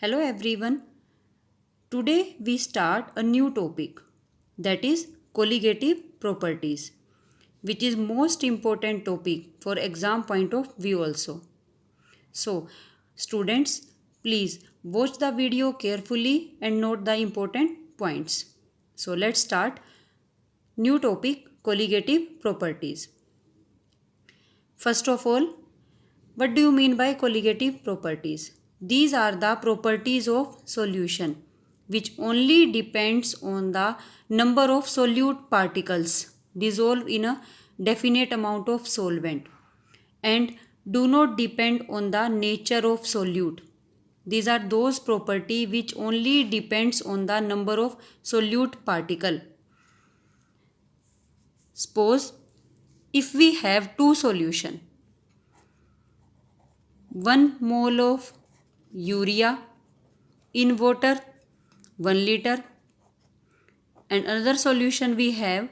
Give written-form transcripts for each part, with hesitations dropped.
Hello everyone. Today we start a new topic, that is colligative properties, which is most important topic for exam point of view also. So students, please watch the video carefully and note the important points. So let's start new topic, colligative properties. First of all, what do you mean by colligative properties? These are the properties of solution which only depends on the number of solute particles dissolved in a definite amount of solvent and do not depend on the nature of solute. These are those property which only depends on the number of solute particle. Suppose if we have two solution, 1 mole of urea in water 1 liter, and another solution we have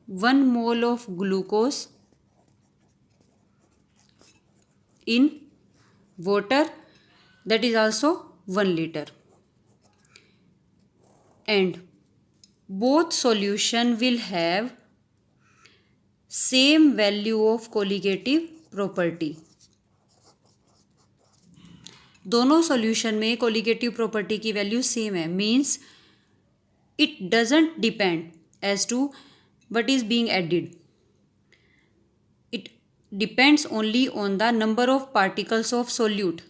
1 mole of glucose in water, that is also 1 liter, and both solution will have same value of colligative property. दोनों solution में colligative property की value same है, means it doesn't depend as to what is being added. It depends only on the number of particles of solute.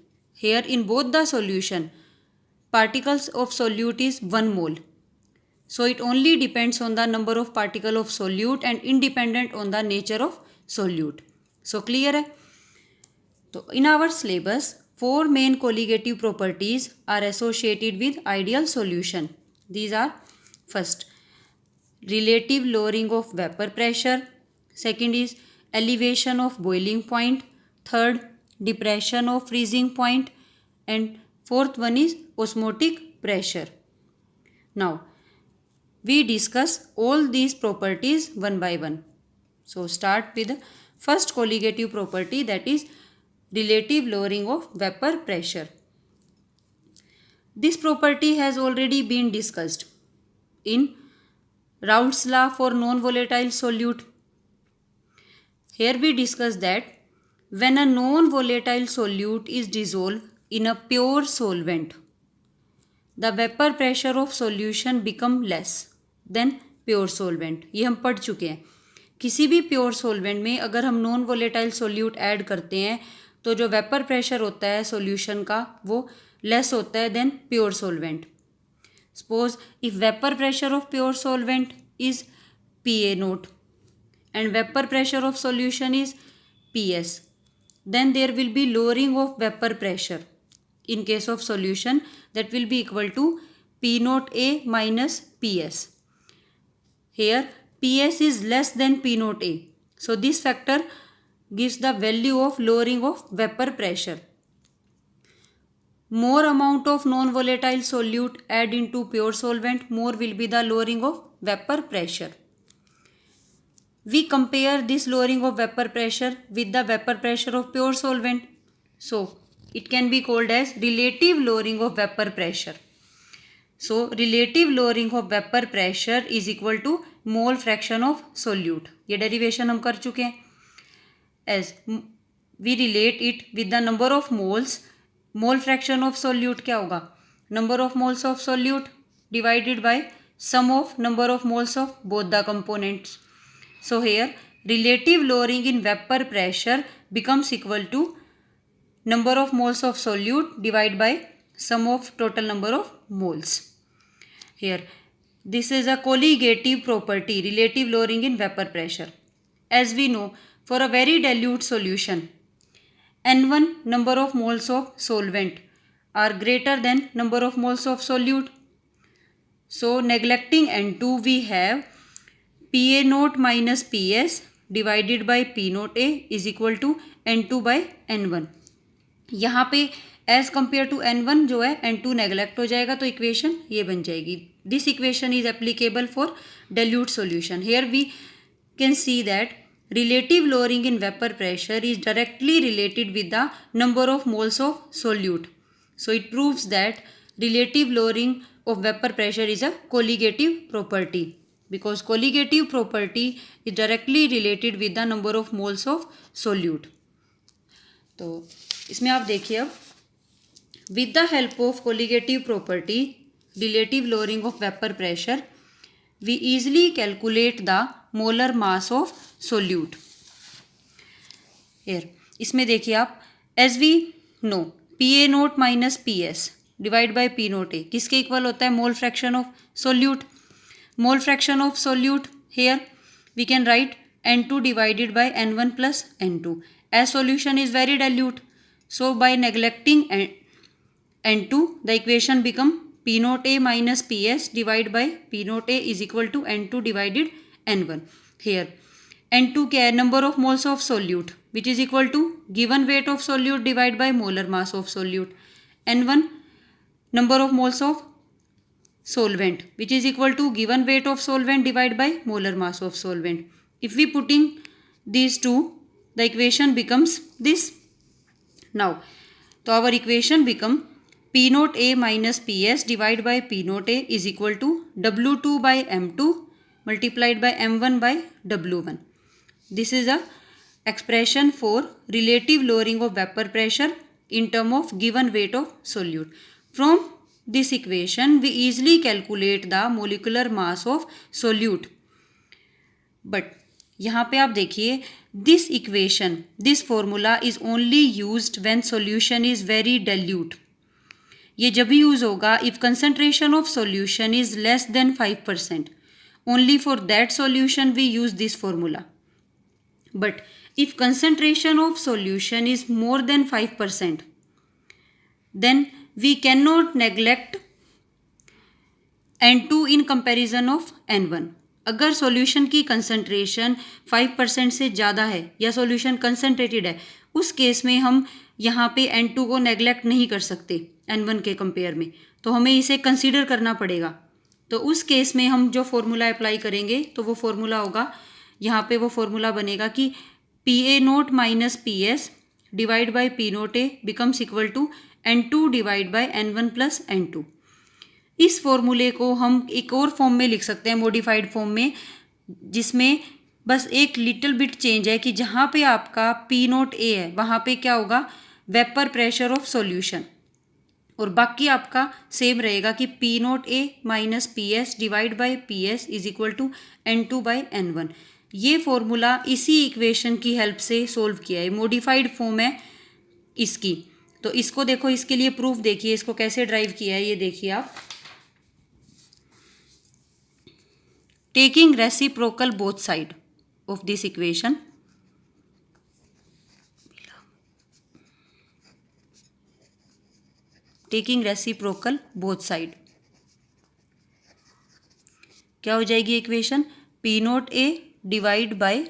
Here in both the solution, particles of solute is 1 mole. So it only depends on the number of particle of solute and independent on the nature of solute. So clear है? तो in our syllabus, 4 main colligative properties are associated with ideal solution. These are: first, relative lowering of vapor pressure. Second is elevation of boiling point. Third, depression of freezing point. And fourth one is osmotic pressure. Now, we discuss all these properties one by one. So, start with the first colligative property, that is relative lowering of vapor pressure. This property has already been discussed in Raoult's law for non-volatile solute. Here we discuss that when a non-volatile solute is dissolved in a pure solvent, the vapor pressure of solution become less than pure solvent. ये हम पढ़ चुके हैं. किसी भी pure solvent में अगर हम नॉन वोलेटाइल सोल्यूट ऐड करते हैं तो जो वेपर प्रेशर होता है सॉल्यूशन का वो लेस होता है then pure solvent. Suppose if vapour pressure of pure solvent is Pa0 and vapor pressure of solution is Ps, then there will be lowering of vapor pressure in case of solution, that will be equal to P0A minus Ps. Here Ps is less than P0A, so this factor gives the value of lowering of vapor pressure. More amount of non-volatile solute add into pure solvent, more will be the lowering of vapor pressure. We compare this lowering of vapor pressure with the vapor pressure of pure solvent. So, it can be called as relative lowering of vapor pressure. So, relative lowering of vapor pressure is equal to mole fraction of solute. ये derivation हम कर चुके हैं. As we relate it with the number of moles, mole fraction of solute क्या होगा? Number of moles of solute divided by sum of number of moles of both the components. So here relative lowering in vapor pressure becomes equal to number of moles of solute divided by sum of total number of moles. Here this is a colligative property, relative lowering in vapor pressure. As we know, for a very dilute solution, N1 number of moles of solvent are greater than number of moles of solute. So neglecting N2, we have Pa0 minus Ps divided by P0A is equal to N2 by N1. यहाँ पे as compare to N1 जो है N2 neglect हो जाएगा तो equation ये बन जाएगी. This equation is applicable for dilute solution. Here we can see that relative lowering in vapor pressure is directly related with the number of moles of solute. So it proves that relative lowering of vapor pressure is a colligative property because colligative property is directly related with the number of moles of solute. तो इसमें आप देखिए अब with the help of colligative property relative lowering of vapor pressure we easily calculate the molar mass of solute. Here इसमें देखिए आप as we know PA naught minus PS divide by P naught A किसके equal होता है? Mole fraction of solute. Mole fraction of solute here we can write N2 divided by N1 plus N2 as solution is very dilute. So by neglecting N2 the equation become P naught A minus PS divided by P naught A is equal to N2 divided N1. Here N2 क्या है? Number of moles of solute which is equal to given weight of solute divided by molar mass of solute. N1 number of moles of solvent which is equal to given weight of solvent divided by molar mass of solvent. If we putting these two the equation becomes this. Now so our equation become P naught A minus PS divided by P naught A is equal to W2 by M2 multiplied by M1 by W1. This is a expression for relative lowering of vapor pressure in term of given weight of solute. From this equation we easily calculate the molecular mass of solute. But यहाँ पे आप देखिए this equation this formula is only used when solution is very dilute. ये जब भी use होगा if concentration of solution is less than 5%. Only for that solution we use this formula. But if concentration of solution is more than 5%, then we cannot neglect N2 in comparison of N1. अगर solution की concentration 5% से ज़्यादा है या solution concentrated है उस case में हम यहाँ पे N2 को नेग्लेक्ट नहीं कर सकते N1 के कंपेयर में, तो हमें इसे कंसीडर करना पड़ेगा. तो उस केस में हम जो फॉर्मूला अप्लाई करेंगे तो वो फॉर्मूला होगा, यहाँ पे वो फॉर्मूला बनेगा कि PA naught minus PS divide by P naught A becomes equal to N2 divide by N1 plus N2. इस फॉर्मूले को हम एक और फॉर्म में लिख सकते हैं, मॉडिफाइड फॉर्म में, जिसमें बस एक लिटिल बिट चेंज है कि जहाँ पे आपका P नोट A है वहाँ पे क्या होगा? Vapour pressure of solution. और बाकी आपका सेम रहेगा कि P naught A minus PS divide by PS is equal to N2 by N1. ये फॉर्मूला इसी इक्वेशन की हेल्प से सोल्व किया है, मॉडिफाइड फॉर्म है इसकी. तो इसको देखो, इसके लिए प्रूफ देखिए, इसको कैसे ड्राइव किया है ये देखिए आप. Taking reciprocal both side of this equation, taking reciprocal both side क्या हो जाएगी equation? P naught A divide by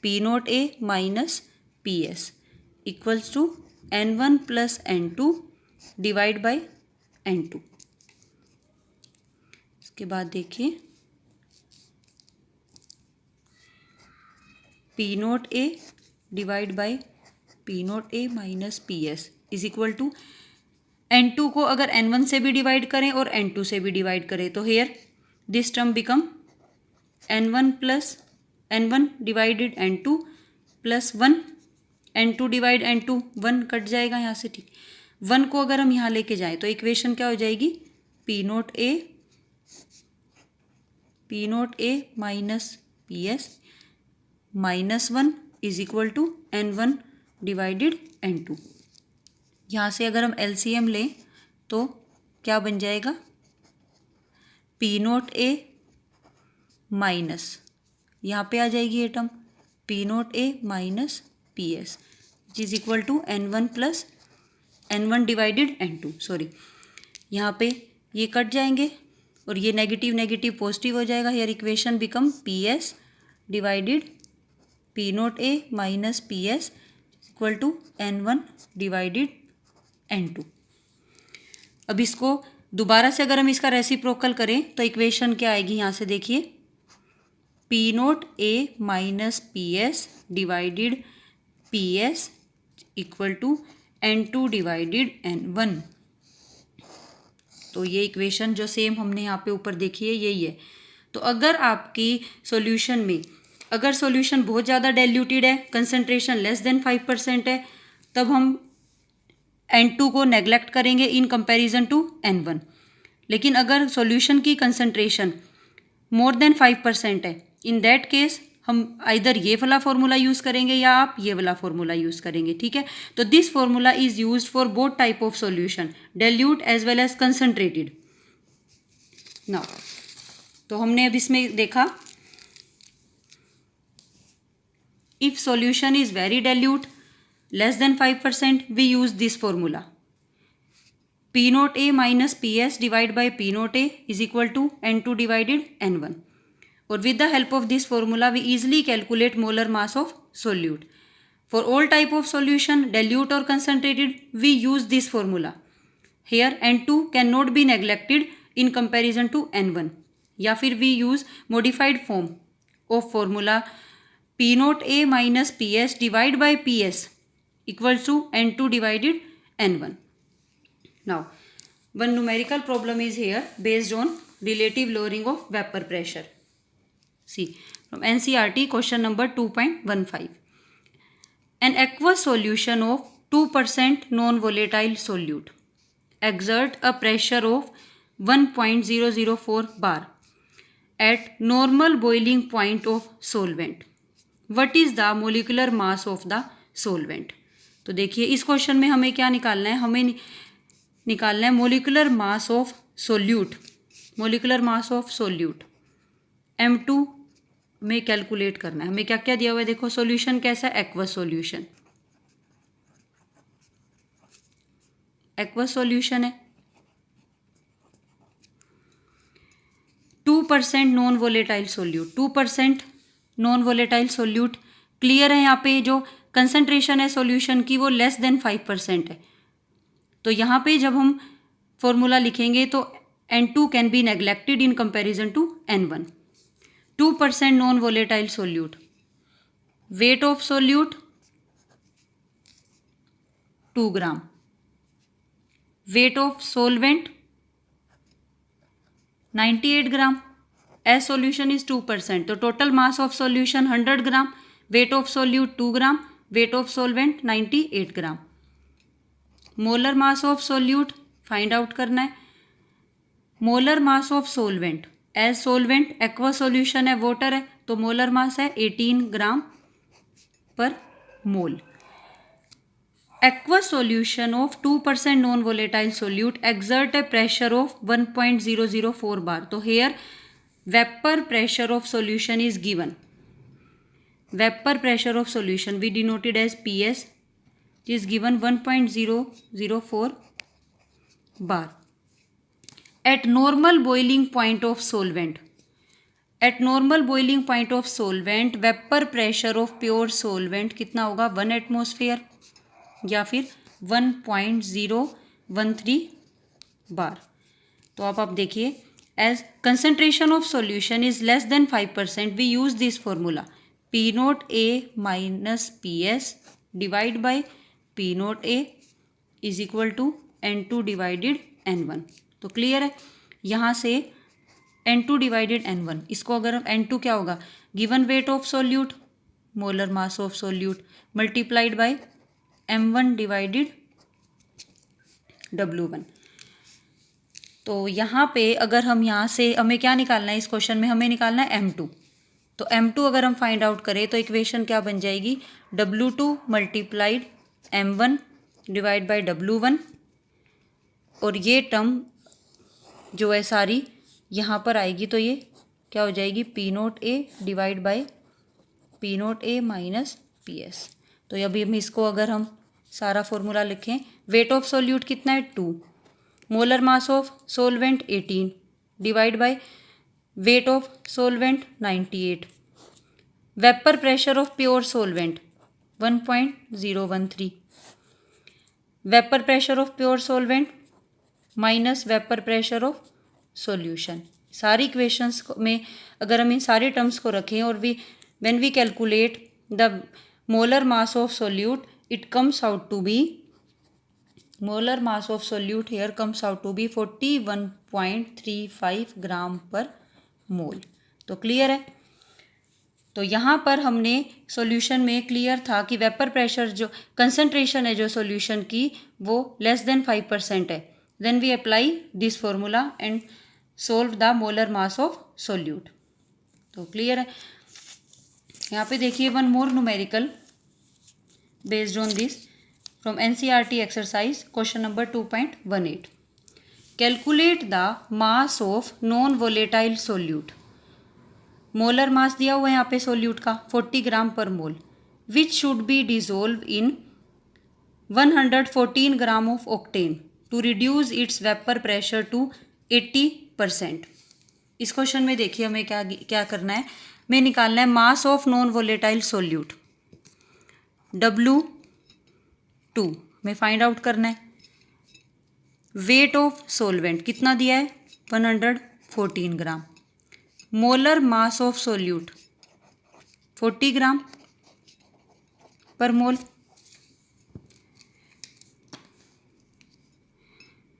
P naught A minus PS equals to N1 plus N2 divide by N2. इसके बाद देखिए P naught A divide by P naught A minus PS is equal to N2 को अगर N1 से भी divide करें और N2 से भी डिवाइड करें तो here this term become N1 plus N1 divided N2 plus 1 N2 divide N2 1 cut जाएगा यहाँ से. ठीक, 1 को अगर हम यहाँ लेके जाएं तो इक्वेशन क्या हो जाएगी? P naught A minus PS minus 1 is equal to N1 divided N2. यहाँ से अगर हम LCM लें तो क्या बन जाएगा? P नोट A माइनस, यहाँ पे आ जाएगी ये term P naught A minus PS which is equal to N1 plus N1 divided N2. Sorry, यहाँ पे ये कट जाएंगे और ये नेगेटिव नेगेटिव पॉजिटिव हो जाएगा. Here equation become PS divided P naught A minus PS equal to N1 divided N2. अब इसको दोबारा से अगर हम इसका रेसिप्रोकल करें तो इक्वेशन क्या आएगी? यहाँ से देखिए P naught A minus PS divided PS equal to N2 divided N1. तो ये इक्वेशन जो सेम हमने यहाँ पे ऊपर देखी है यही है। तो अगर आपकी सॉल्यूशन में अगर सॉल्यूशन बहुत ज़्यादा डाइल्यूटेड है, कंसंट्रेशन लेस देन 5% है, तब हम N2 को नेग्लेक्ट करेंगे इन कंपैरिजन टू N1। लेकिन अगर सॉल्यूशन की कंसंट्रेशन मोर देन 5% है, इन दैट केस हम आइदर ये वाला फॉर्मूला यूज़ करेंगे या आप ये वाला फॉर्मूला यूज़ करेंगे, ठीक है। तो this formula is used for both type of solution, dilute as well as concentrated. Now तो हमने अब इसमें देखा, if solution is very dilute less than 5% we use this formula, P naught A minus PS divide by P naught A is equal to N2 divided N1। और with the help of this formula we easily calculate molar mass of solute. For all type of solution, dilute or concentrated, we use this formula. Here N2 cannot be neglected in comparison to N1. या फिर we use modified form of formula P naught A minus PS divided by PS equals to N2 divided N1. Now, one numerical problem is here based on relative lowering of vapor pressure. See, from NCERT question number 2.15. An aqueous solution of 2% non-volatile solute exert a pressure of 1.004 bar at normal boiling point of solvent. What is the molecular mass of the solvent? तो देखिए इस question में हमें क्या निकालना है, हमें निकालना है molecular mass of solute. Molecular mass of solute M2 में कैलकुलेट करना है। हमें क्या क्या दिया हुआ है, देखो सॉल्यूशन कैसा है, एक्वस सॉल्यूशन, एक्वस सॉल्यूशन है, 2% non volatile solute, 2% non volatile solute. Clear है, यहाँ पे जो कंसंट्रेशन है सॉल्यूशन की वो लेस देन 5% है। तो यहाँ पे जब हम फॉर्मूला लिखेंगे तो N2 can be neglected in comparison to N1। 2% non volatile solute, weight of solute 2 gram, weight of solvent 98 gram, as solution is 2%, तो total mass of solution 100 gram, weight of solute 2 gram, weight of solvent 98 gram. Molar mass of solute find out करना है। Molar mass of solvent, as solvent aqua solution है, water है, तो molar mass है 18 ग्राम per mole. Aqueous solution of 2% non volatile solute exert a pressure of 1.004 bar. तो here vapor pressure of solution is given. Vapor pressure of solution we denoted as PS is given 1.004 bar. At normal boiling point of solvent, at normal boiling point of solvent vapor pressure of pure solvent कितना होगा, 1 atmosphere या फिर 1.013 बार। तो आप देखिए, as concentration of solution is less than 5% we use this formula P naught A minus PS divide by P naught A is equal to N2 divided N1। तो clear है, यहाँ से N2 डिवाइडेड N1, इसको अगर हम N2 क्या होगा, given weight of solute, molar mass of solute multiplied by M1 divided W1। तो यहाँ पे अगर हम यहाँ से हमें क्या निकालना है, इस क्वेश्चन में हमें निकालना है M2। तो M2 अगर हम फाइंड आउट करें तो इक्वेशन क्या बन जाएगी, W2 multiplied M1 divide by W1, और ये टर्म जो है सारी यहाँ पर आएगी, तो ये क्या हो जाएगी, P naught A divide by P naught A minus PS। तो अभी हम इसको अगर हम सारा फॉर्मूला लिखें, वेट ऑफ सोल्यूट कितना है 2, molar mass of solvent 18 divide by weight of solvent 98, vapour pressure of pure solvent 1.013, vapour pressure of pure solvent minus vapour pressure of solution. सारी इक्वेशंस में अगर हम इन सारे टर्म्स को रखें और when we calculate the molar mass of solute, it comes out to be molar mass of solute here comes out to be 41.35 gram per mole. तो क्लियर है। तो यहाँ पर हमने सॉल्यूशन में क्लियर था कि वेपर प्रेशर जो कंसंट्रेशन है जो सॉल्यूशन की वो लेस देन 5% है। Then we apply this formula and solve the molar mass of solute. तो क्लियर है। यहाँ पे देखिए one more numerical based on this from NCERT exercise question number 2.18। Calculate the mass of non volatile solute. Molar mass दिया हुआ है यहाँ पे सोल्यूट का 40 gram per mole, which should be dissolve in 114 gram of octane to reduce its vapour pressure to 80%। इस question में देखिए हमें क्या करना है, हमें निकालना है मास of non volatile solute W2 में फाइंड आउट करना है। वेट ऑफ सोलवेंट कितना दिया है 114 gram. Molar mass of solute 40 gram per mole.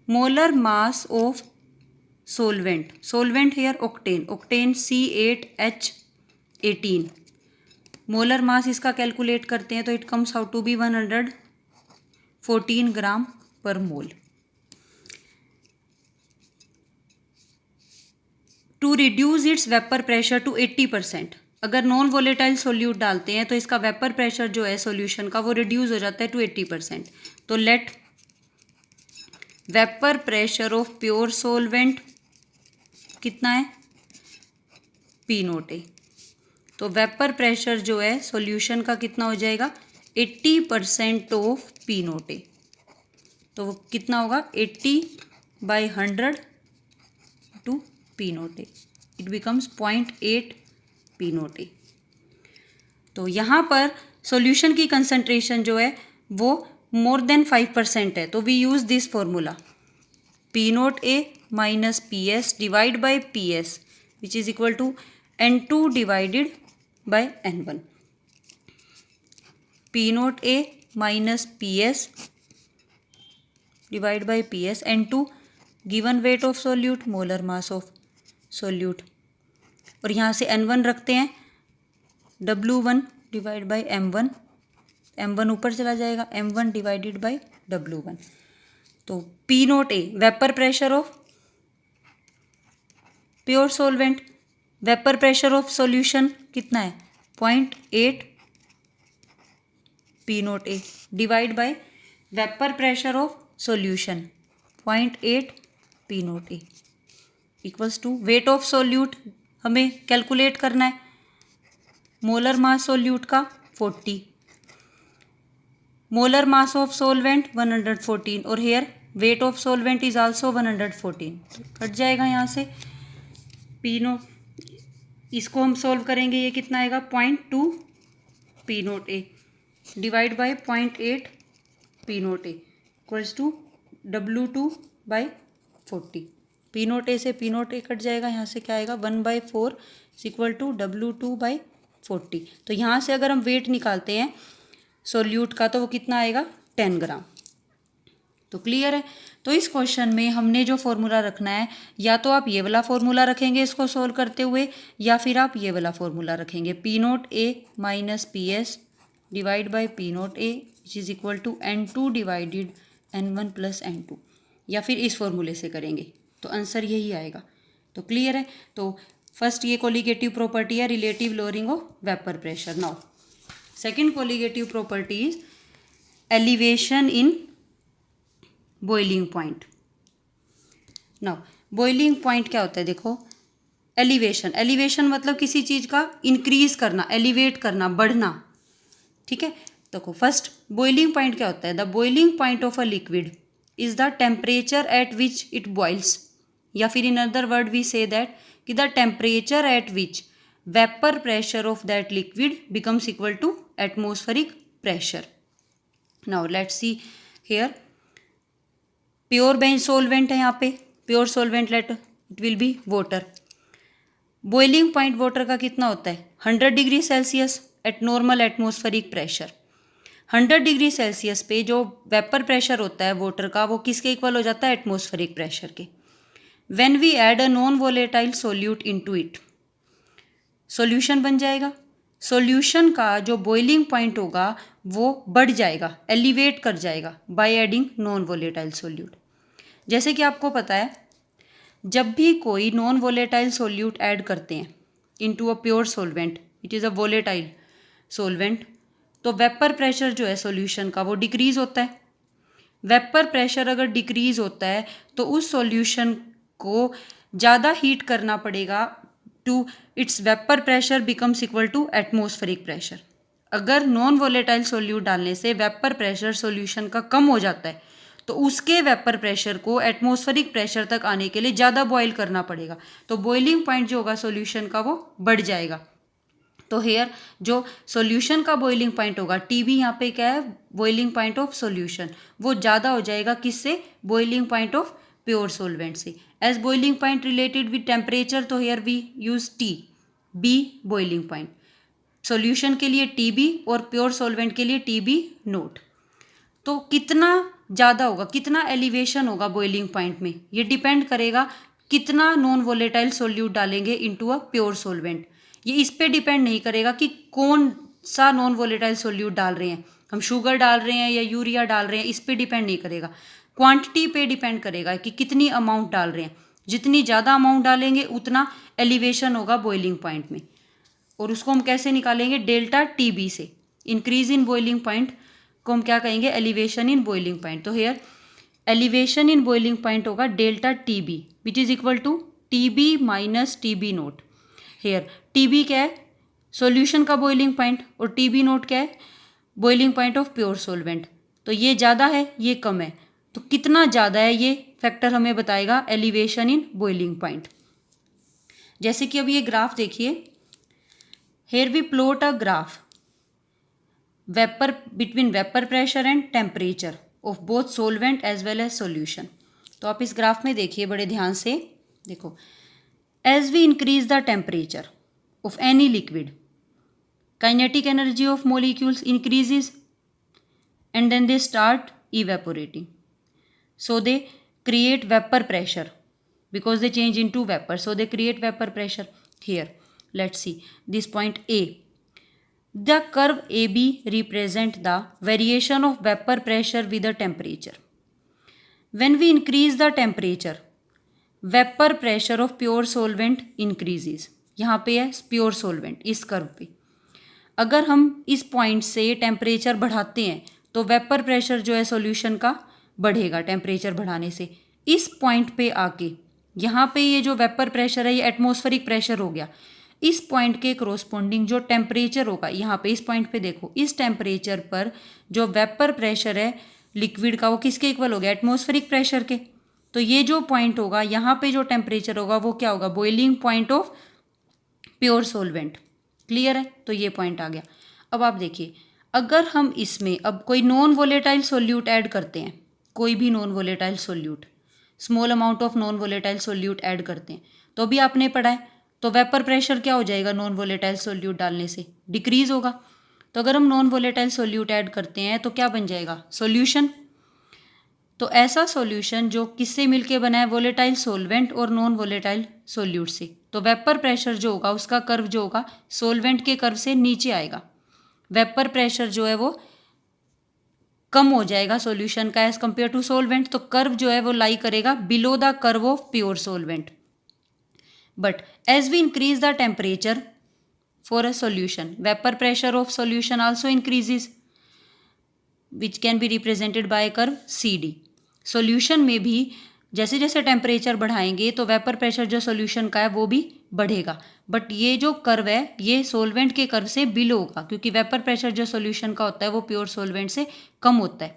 Molar mass of solvent, solvent here octane, octane C8H18। Molar mass इसका कैलकुलेट करते हैं तो it comes out to be 114 gram per mole. To reduce its vapour pressure to 80%। अगर non volatile solute डालते हैं तो इसका vapour pressure जो है सॉल्यूशन का वो रिड्यूस हो जाता है टू 80%। तो let vapour pressure of pure solvent कितना है P0A। तो वेपर प्रेशर जो है सॉल्यूशन का कितना हो जाएगा 80% ऑफ P0A। तो वो कितना होगा 80/100 to P0A, it becomes 0.8 P0A। तो यहाँ पर सॉल्यूशन की कंसंट्रेशन जो है वो मोर देन 5% है, तो we use this formula P0A minus PS divide by PS which is equal to N2 divided by N1। P0A minus PS divide by PS N2 given weight of solute, molar mass of solute, और यहाँ से N1 रखते हैं W1 divide by M1, M1 ऊपर चला जाएगा M1 divided by W1। तो P0A vapour pressure of pure solvent, vapour pressure of solution कितना है 0.8 P0A divide by vapour pressure of solution 0.8 P0A equals to weight of solute हमें calculate करना है, molar मास solute का 40, मोलर मास ऑफ सोलवेंट 114, और here weight of solvent is also 114। Cut जाएगा यहाँ से P0, इसको हम सोल्व करेंगे, ये कितना आएगा 0.2 P0A divide by 0.8 P0A equals to W2/40। P0A से P0A कट जाएगा, यहाँ से क्या आएगा 1/4 इक्वल टू W2/40। तो यहाँ से अगर हम वेट निकालते हैं सोल्यूट का तो वो कितना आएगा 10 ग्राम। तो क्लियर है। तो इस क्वेश्चन में हमने जो फॉर्मूला रखना है, या तो आप ये वाला फॉर्मूला रखेंगे इसको सोल्व करते हुए, या फिर आप ये वाला फॉर्मूला रखेंगे P0A minus PS divide by P0A which is equal to N2 divided N1 plus N2, या फिर इस फॉर्मूले से करेंगे तो आंसर यही आएगा। तो क्लियर है। तो फर्स्ट ये कोलिगेटिव प्रॉपर्टी है relative lowering of vapour pressure. Now second colligative property is elevation in boiling point. Now boiling point क्या होता है, देखो एलिवेशन, एलिवेशन मतलब किसी चीज़ का इंक्रीज करना, एलिवेट करना, बढ़ना, ठीक है। देखो फर्स्ट बॉइलिंग पॉइंट क्या होता है, the boiling point of a liquid is the temperature at which it boils, या फिर in other word we say that कि the temperature at which vapour pressure of that liquid becomes equal to atmospheric pressure. Now let's see here pure benzene solvent है, यहाँ पे pure solvent let it will be water. Boiling point water का कितना होता है 100 degree Celsius at normal atmospheric pressure. 100 degree Celsius पे जो vapour pressure होता है वाटर का वो किसके इक्वल हो जाता है, एटमॉस्फेरिक प्रेशर के। When we add a non volatile solute into it, solution बन जाएगा। सॉल्यूशन का जो बॉइलिंग पॉइंट होगा वो बढ़ जाएगा, एलिवेट कर जाएगा by adding non volatile solute. जैसे कि आपको पता है जब भी कोई नॉन वोलेटाइल सोल्यूट ऐड करते हैं into a pure solvent, it is a volatile solvent, तो वेपर प्रेशर जो है सॉल्यूशन का वो डिक्रीज़ होता है। वेपर प्रेशर अगर डिक्रीज़ होता है तो उस सॉल्यूशन को ज़्यादा हीट करना पड़ेगा to its vapour pressure becomes equal to atmospheric pressure. अगर नॉन वोलेटाइल सोल्यूट डालने से वेपर प्रेशर सॉल्यूशन का कम हो जाता है तो उसके वेपर प्रेशर को एटमॉस्फेरिक प्रेशर तक आने के लिए ज़्यादा बॉयल करना पड़ेगा, तो बॉइलिंग पॉइंट जो होगा सॉल्यूशन का वो बढ़ जाएगा। तो हेयर जो सॉल्यूशन का बॉइलिंग पॉइंट होगा टीबी, यहाँ पे क्या है, बॉइलिंग पॉइंट ऑफ सॉल्यूशन, वो ज़्यादा हो जाएगा किससे, boiling point of pure solvent से। As boiling point related with temperature, तो here we use T, B boiling point, solution के लिए टीबी और प्योर सॉल्वेंट के लिए टीबी नोट। तो कितना ज़्यादा होगा, कितना एलिवेशन होगा बॉइलिंग पॉइंट में, ये डिपेंड करेगा कितना नॉन वोलेटाइल सोल्यूट डालेंगे इनटू अ प्योर सॉल्वेंट। ये इस पे डिपेंड नहीं करेगा कि कौन सा नॉन वोलेटाइल सोल्यूट डाल रहे हैं, हम शुगर डाल रहे हैं या यूरिया डाल रहे हैं, इस पे डिपेंड नहीं करेगा। क्वांटिटी पे डिपेंड करेगा कि कितनी अमाउंट डाल रहे हैं। जितनी ज़्यादा अमाउंट डालेंगे उतना एलिवेशन होगा बॉइलिंग पॉइंट में, और उसको हम कैसे निकालेंगे, डेल्टा टीबी से। इंक्रीज इन बॉइलिंग पॉइंट को हम क्या कहेंगे, एलिवेशन इन बॉइलिंग पॉइंट। तो here elevation in boiling point होगा delta TB which is equal to TB minus TB naught. Here TB क्या है, सॉल्यूशन का बॉइलिंग पॉइंट, और टीबी नोट क्या है, boiling point of pure solvent. तो ये ज़्यादा है ये कम है, तो कितना ज़्यादा है ये फैक्टर हमें बताएगा एलिवेशन इन बॉइलिंग पॉइंट। जैसे कि अब ये ग्राफ देखिए, here we plot a graph vapour between vapour pressure and temperature of both solvent as well as solution. तो आप इस ग्राफ में देखिए बड़े ध्यान से, देखो as we increase the temperature of any liquid, kinetic energy of molecules increases and then they start evaporating, so they create vapor pressure because they change into vapor, so they create vapor pressure. Here let's see this point A, the curve AB represent the variation of vapor pressure with the temperature. When we increase the temperature, vapor pressure of pure solvent increases. यहाँ पे है pure solvent, इस curve पे अगर हम इस point से temperature बढ़ाते हैं तो वेपर प्रेशर जो है सॉल्यूशन का बढ़ेगा टेम्परेचर बढ़ाने से। इस पॉइंट पे आके यहाँ पे ये जो वेपर प्रेशर है ये एटमॉस्फेरिक प्रेशर हो गया। इस पॉइंट के कोरोस्पोंडिंग जो टेम्परेचर होगा, यहाँ पे इस पॉइंट पे देखो, इस टेम्परेचर पर जो वेपर प्रेशर है लिक्विड का वो किसके इक्वल हो गया, एटमॉस्फेरिक प्रेशर के। तो ये जो पॉइंट होगा यहाँ पे जो टेम्परेचर होगा वो क्या होगा, boiling point of pure solvent. Clear है, तो ये पॉइंट आ गया। अब आप देखिए अगर हम इसमें अब कोई नॉन वोलेटाइल सोल्यूट ऐड करते हैं, कोई भी non volatile solute, small amount of non volatile solute add करते हैं, तो भी आपने पढ़ा है, तो वेपर प्रेशर क्या हो जाएगा नॉन वोलेटाइल सोल्यूट डालने से, डिक्रीज होगा। तो अगर हम नॉन वोलेटाइल सोल्यूट ऐड करते हैं तो क्या बन जाएगा, सॉल्यूशन। तो ऐसा सॉल्यूशन जो किससे मिलके बना है, वोलेटाइल सॉल्वेंट और नॉन वोलेटाइल सोल्यूट से, तो वेपर प्रेशर जो होगा उसका कर्व जो होगा सॉल्वेंट के कर्व से नीचे आएगा। वेपर प्रेशर जो है वो कम हो जाएगा सॉल्यूशन का एज कंपेयर टू सॉल्वेंट, तो कर्व जो है वो लाई करेगा below the curve of pure solvent. But as we increase the temperature for a solution, vapour pressure of solution also increases which can be represented by curve CD। Solution में भी जैसे जैसे temperature बढ़ाएंगे तो vapour pressure जो solution का है वो भी बढ़ेगा, बट ये जो कर्व है ये सॉल्वेंट के कर्व से बिलो होगा, क्योंकि वेपर प्रेशर जो सॉल्यूशन का होता है वो प्योर सॉल्वेंट से कम होता है।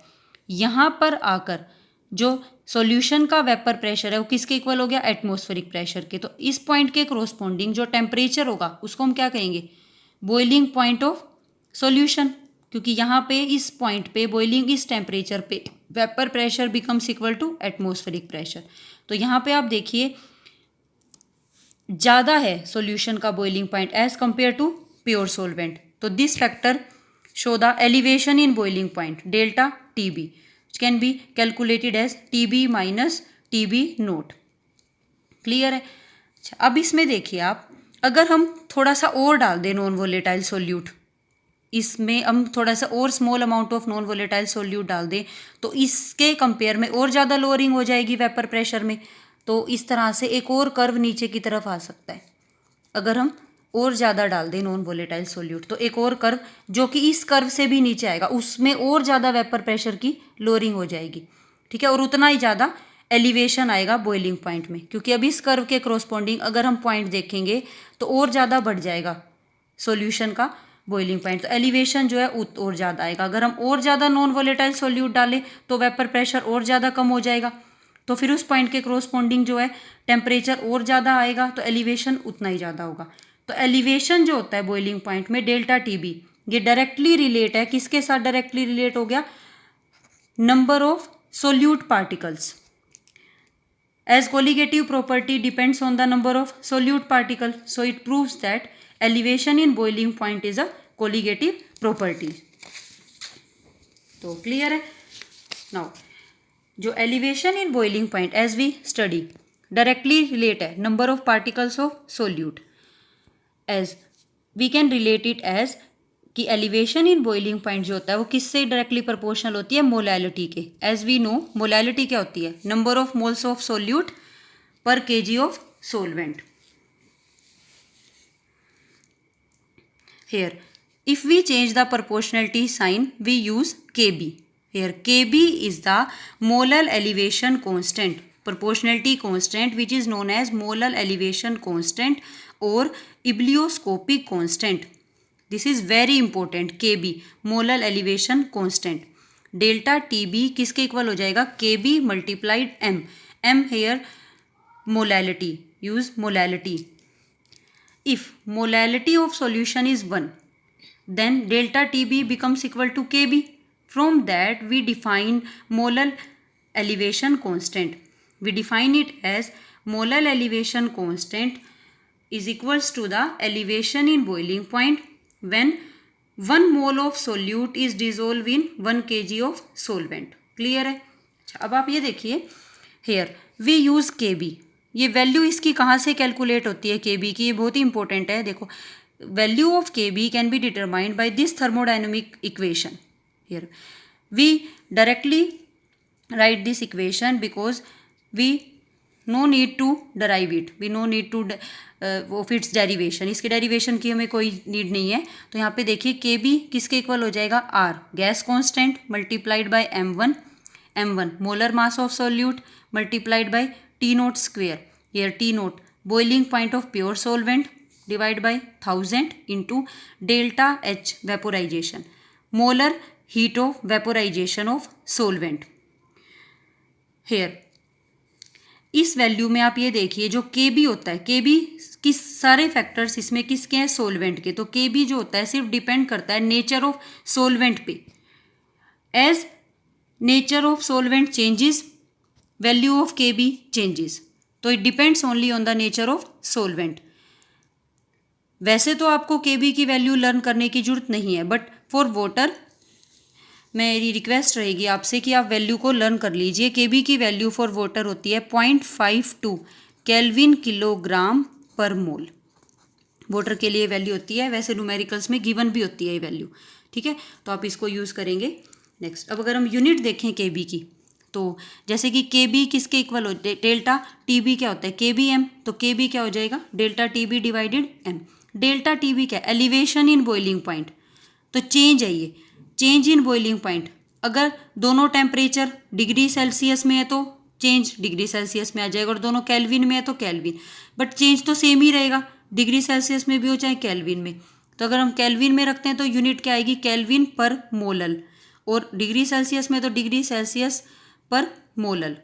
यहाँ पर आकर जो सॉल्यूशन का वेपर प्रेशर है वो किसके इक्वल हो गया, एटमॉस्फेरिक प्रेशर के। तो इस पॉइंट के कोरोस्पोंडिंग जो टेम्परेचर होगा उसको हम क्या कहेंगे, बॉइलिंग पॉइंट ऑफ सॉल्यूशन, क्योंकि यहाँ पे इस पॉइंट पे बॉइलिंग इस टेम्परेचर पे vapour pressure becomes equal to atmospheric pressure. तो यहाँ पे आप देखिए ज़्यादा है सॉल्यूशन का boiling point as compare to pure solvent, तो this factor show the elevation in boiling point delta TB, which can be calculated as TB minus TB note. Clear है? अच्छा, अब इसमें देखिए आप, अगर हम थोड़ा सा और डाल दें नॉन वोलेटाइल सोल्यूट, इसमें हम थोड़ा सा और small amount of non volatile solute डाल दें तो इसके कंपेयर में और ज़्यादा लोअरिंग हो जाएगी वेपर प्रेशर में। तो इस तरह से एक और कर्व नीचे की तरफ आ सकता है। अगर हम और ज़्यादा डाल दें नॉन वोलेटाइल सोल्यूट तो एक और कर्व जो कि इस कर्व से भी नीचे आएगा, उसमें और ज़्यादा वेपर प्रेशर की लोअरिंग हो जाएगी। ठीक है, और उतना ही ज़्यादा एलिवेशन आएगा बॉइलिंग पॉइंट में, क्योंकि अब इस कर्व के करस्पॉन्डिंग अगर हम पॉइंट देखेंगे तो और ज़्यादा बढ़ जाएगा सॉल्यूशन का बॉइलिंग पॉइंट, तो एलिवेशन जो है और ज़्यादा आएगा। अगर हम और ज़्यादा नॉन वोलेटाइल सोल्यूट डालें तो वेपर प्रेशर और ज़्यादा कम हो जाएगा, तो फिर उस पॉइंट के करस्पॉन्डिंग जो है टेम्परेचर और ज़्यादा आएगा, तो एलिवेशन उतना ही ज़्यादा होगा। तो एलिवेशन जो होता है बॉइलिंग पॉइंट में डेल्टा TB, ये डायरेक्टली रिलेट है किसके साथ? डायरेक्टली रिलेट हो गया number of solute particles, as colligative property depends on the number of solute particle, so it proves that elevation in boiling point is a colligative property। तो clear है? Now जो elevation in boiling point as we study directly relate है number of particles of solute, as we can relate it as कि elevation in boiling point जो होता है वो किससे डायरेक्टली प्रोपोर्शनल होती है? मोलैलिटी के। एज वी नो मोलैलिटी क्या होती है? Number of moles of solute पर kg of solvent. here if we change the proportionality sign we use Kb। here Kb is the molar elevation constant, proportionality constant, which is known as molar elevation constant or ebullioscopic constant। this is very important, Kb molar elevation constant। Delta TB किसके equal हो जाएगा? Kb multiplied m, m here molality, use molality। if molality of solution is 1 then delta TB becomes equal to Kb। from that we define molar elevation constant, we define it as molar elevation constant is equals to the elevation in boiling point when 1 mole of solute is dissolved in 1 kg of solvent। Clear है? अब आप ये देखिए, here we use Kb, ये value इसकी कहाँ से calculate होती है Kb की? ये बहुत ही इंपॉर्टेंट है। देखो, value of Kb can be determined by this thermodynamic equation. Here we directly write this equation because we no need to derive it, we no need to of its derivation, इसके derivation की हमें कोई need नहीं है। तो यहाँ पे देखिए Kb किसके इक्वल हो जाएगा? R gas constant multiplied by m1 molar mass of solute multiplied by T0 square, here T0 boiling point of pure solvent divide by 1000 into delta H vaporization, molar heat of vaporization of solvent। here इस value में आप ये देखिए जो Kb होता है, Kb किस सारे फैक्टर्स इसमें किसके हैं? सोलवेंट के। तो Kb जो होता है सिर्फ डिपेंड करता है नेचर ऑफ सोलवेंट पे। As nature of solvent changes value of Kb changes, तो it depends only on the nature of solvent. वैसे तो आपको Kb की वैल्यू लर्न करने की जरूरत नहीं है, बट फॉर वाटर मेरी रिक्वेस्ट रहेगी आपसे कि आप वैल्यू को लर्न कर लीजिए। Kb की वैल्यू फॉर वाटर होती है 0.52 केल्विन किलोग्राम पर मोल। वाटर के लिए वैल्यू होती है, वैसे न्यूमेरिकल्स में गिवन भी होती है ये वैल्यू। ठीक है, तो आप इसको यूज़ करेंगे। नेक्स्ट, अब अगर हम यूनिट देखें Kb की, तो जैसे कि Kb किसके इक्वल हो? डेल्टा TB क्या होता है? Kbm, तो Kb क्या हो जाएगा? Delta TB divided m। Delta TB क्या? एलिवेशन इन बॉइलिंग पॉइंट, तो चेंज है ये, चेंज इन बॉइलिंग पॉइंट। अगर दोनों टेम्परेचर डिग्री सेल्सियस में है तो चेंज डिग्री सेल्सियस में आ जाएगा, और दोनों केल्विन में है तो केल्विन, बट चेंज तो सेम ही रहेगा, डिग्री सेल्सियस में भी हो चाहे केल्विन में। तो अगर हम केल्विन में रखते हैं तो यूनिट क्या आएगी? केल्विन पर मोलल, और डिग्री सेल्सियस में तो डिग्री सेल्सियस पर मोलल।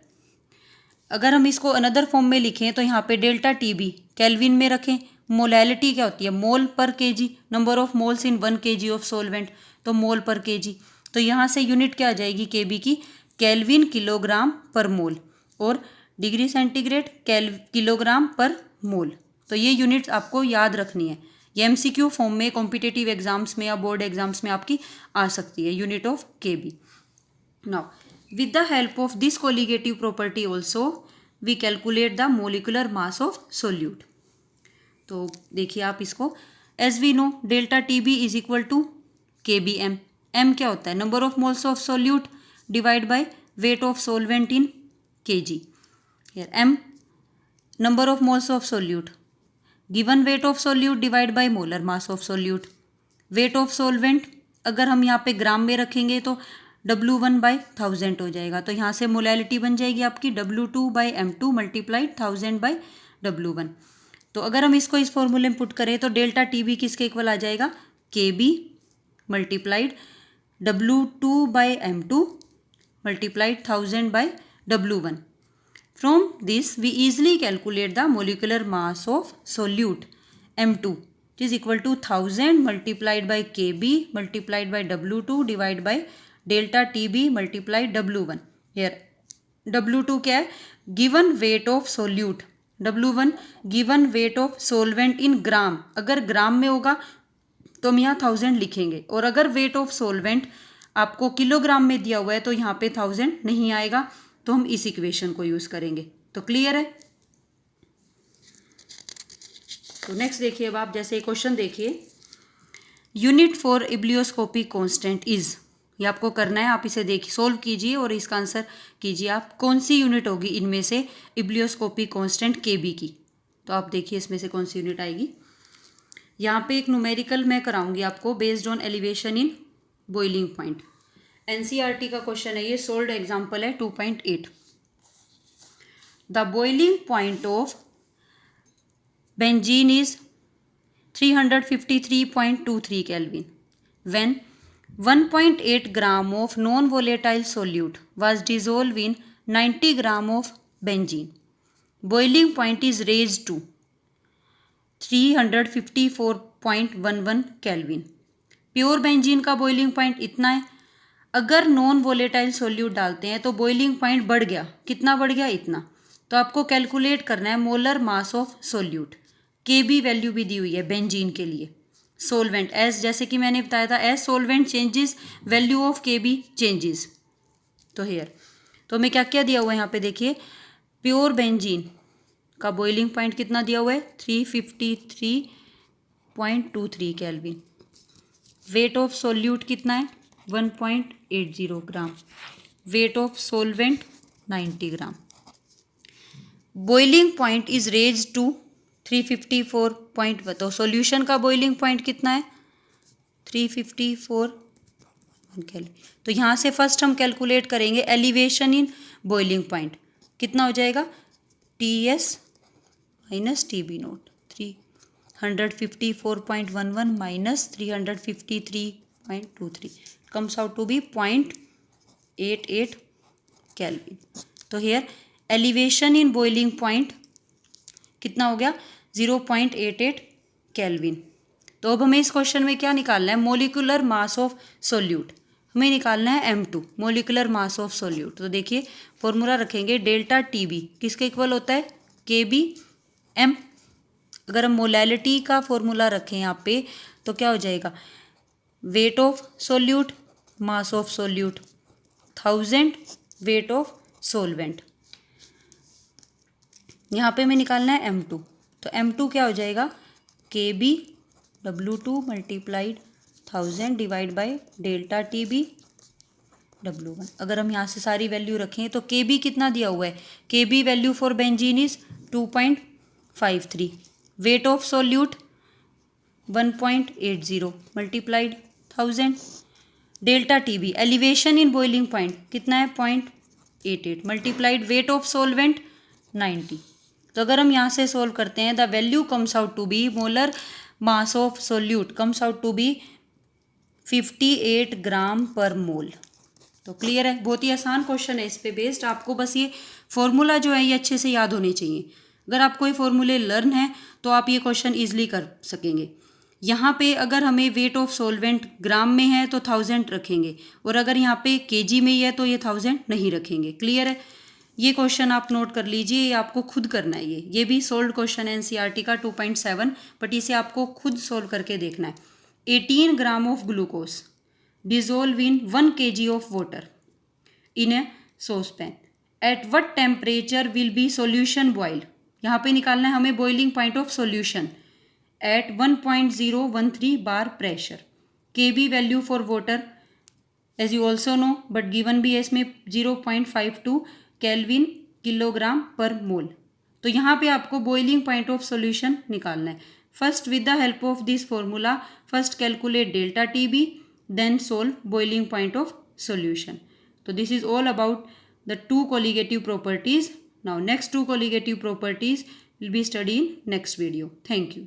अगर हम इसको अनदर फॉर्म में लिखें तो यहाँ पे डेल्टा TB केल्विन में रखें, मोलैलिटी क्या होती है? मोल पर kg, number of moles in 1 kg of solvent, तो मोल पर kg। तो यहाँ से यूनिट क्या आ जाएगी Kb की? केल्विन किलोग्राम पर मोल, और डिग्री सेंटीग्रेड किलोग्राम पर मोल। तो ये यूनिट्स आपको याद रखनी है, ये एमसीक्यू फॉर्म में कॉम्पिटिटिव एग्जाम्स में या बोर्ड एग्जाम्स में आपकी आ सकती है, unit of KB. Now with the help of this colligative property also we calculate the molecular mass of solute. तो देखिए आप इसको, as we know delta T B is equal to K B M. M क्या होता है? Number of moles of solute divide by weight of solvent in K ji. Here M number of moles of solute, given weight of solute divide by molar mass of solute। weight of solvent अगर हम यहाँ पे ग्राम में रखेंगे तो W1 by 1000 हो जाएगा, तो यहाँ से मोलैलिटी बन जाएगी आपकी W2 by M2 multiplied 1000 by W1। तो अगर हम इसको इस फॉर्मूले में पुट करें तो डेल्टा टी बी किसके इक्वल आ जाएगा? K B multiplied W2 by M2 multiplied 1000 by W1। From this we easily calculate the molecular mass of solute M2 which is equal to 1000 multiplied by Kb multiplied by W2 divided by delta Tb multiplied W1। Here W2 क्या है? Given weight of solute। W1 given weight of solvent in gram। अगर ग्राम में होगा तो हम यहाँ 1000 लिखेंगे, और अगर weight of solvent आपको किलोग्राम में दिया हुआ है तो यहाँ पे 1000 नहीं आएगा, तो हम इस इक्वेशन को यूज करेंगे। तो क्लियर है? तो नेक्स्ट देखिए, अब आप जैसे क्वेश्चन देखिए, यूनिट फॉर इब्लियोस्कोपिक कांस्टेंट इज, ये आपको करना है, आप इसे देखिए सोल्व कीजिए और इसका आंसर कीजिए आप, कौन सी यूनिट होगी इनमें से इब्लियोस्कोपिक कांस्टेंट के बी की। तो आप देखिए इसमें से कौन सी यूनिट आएगी। यहाँ पे एक न्यूमेरिकल मैं कराऊंगी आपको based on elevation in boiling point. NCERT का क्वेश्चन है ये, सोल्ड एग्जाम्पल है 2.8। The boiling point of benzene is 353.23 kelvin when 1.8 gram of non volatile solute was dissolve in 90 gram of benzene. Boiling point is raised to 354.11 kelvin. Pure benzene का boiling point इतना है, अगर non volatile solute डालते हैं तो boiling point बढ़ गया, कितना बढ़ गया? इतना। तो आपको कैलकुलेट करना है मोलर मास ऑफ सोल्यूट। के बी वैल्यू भी दी हुई है बेंजीन के लिए। सोलवेंट एज, जैसे कि मैंने बताया था, as solvent changes value of K B changes. तो हेयर तो हमें क्या क्या दिया हुआ है यहाँ पे देखिए, प्योर बेंजीन का बॉइलिंग पॉइंट कितना दिया हुआ है? 353.23 केल्विन। वेट ऑफ सोल्यूट कितना है? 1.80 gram. Weight of solvent 90 gram. Boiling point is raise to 354. तो सॉल्यूशन का बॉइलिंग पॉइंट कितना है? 354 केल्विन। तो यहाँ से फर्स्ट हम कैलकुलेट करेंगे एलिवेशन इन बॉइलिंग पॉइंट, कितना हो जाएगा? TS minus TB naught. 354.11 minus 353.23 comes out to be 0.88 kelvin. तो here elevation in boiling point कितना हो गया? 0.88 केल्विन। तो अब हमें इस क्वेश्चन में क्या निकालना है? मोलिकुलर मास ऑफ सोल्यूट हमें निकालना है M2, molecular mass of solute. तो देखिए फॉर्मूला रखेंगे, डेल्टा TB किसके इक्वल होता है? KBM। अगर हम मोलैलिटी का फॉर्मूला रखें यहाँ पे तो क्या हो जाएगा? Wait of solute mass of solute 1000 wait of solvent. यहाँ पे हमें निकालना है M2, तो M2 क्या हो जाएगा? KB W2 multiplied 1000 divide by delta TB W1। अगर हम यहाँ से सारी वैल्यू रखें तो KB कितना दिया हुआ है? KB value for benzene is 2.53। Wait of solute 1.80 multiplied 1000। Delta TB elevation in boiling point कितना है? 0.88 मल्टीप्लाइड वेट ऑफ सोलवेंट 90। तो अगर हम यहाँ से सोल्व करते हैं, the value comes out to be, molar mass of solute comes out to be 58 gram per mole. तो क्लियर है? बहुत ही आसान क्वेश्चन है इस पे बेस्ड। आपको बस ये फॉर्मूला जो है ये अच्छे से याद होने चाहिए। अगर आपको ये फॉर्मूले लर्न है तो आप ये क्वेश्चन ईजिली कर सकेंगे। यहाँ पे अगर हमें वेट ऑफ सोलवेंट ग्राम में है तो 1000 रखेंगे, और अगर यहाँ पे केजी में ही है तो ये 1000 नहीं रखेंगे। क्लियर है? ये क्वेश्चन आप नोट कर लीजिए, ये आपको खुद करना है। ये भी सोल्व क्वेश्चन है एनसीईआरटी का 2.7, बट इसे आपको खुद सोल्व करके देखना है। 18 gram of glucose dissolve in 1 kg of water in a saucepan, at what temperature will be solution boiled. यहाँ पे निकालना है हमें boiling point of solution at 1.013 bar pressure. Kb value for water as you also know, but given भी है इसमें 0.52 kelvin kilogram पर mole. तो यहाँ पे आपको बॉइलिंग पॉइंट ऑफ सॉल्यूशन निकालना है। First with the help of this formula, first calculate delta TB, then solve boiling point of solution. So this is all about the two colligative properties. Now next two colligative properties will be studied in next video. Thank you.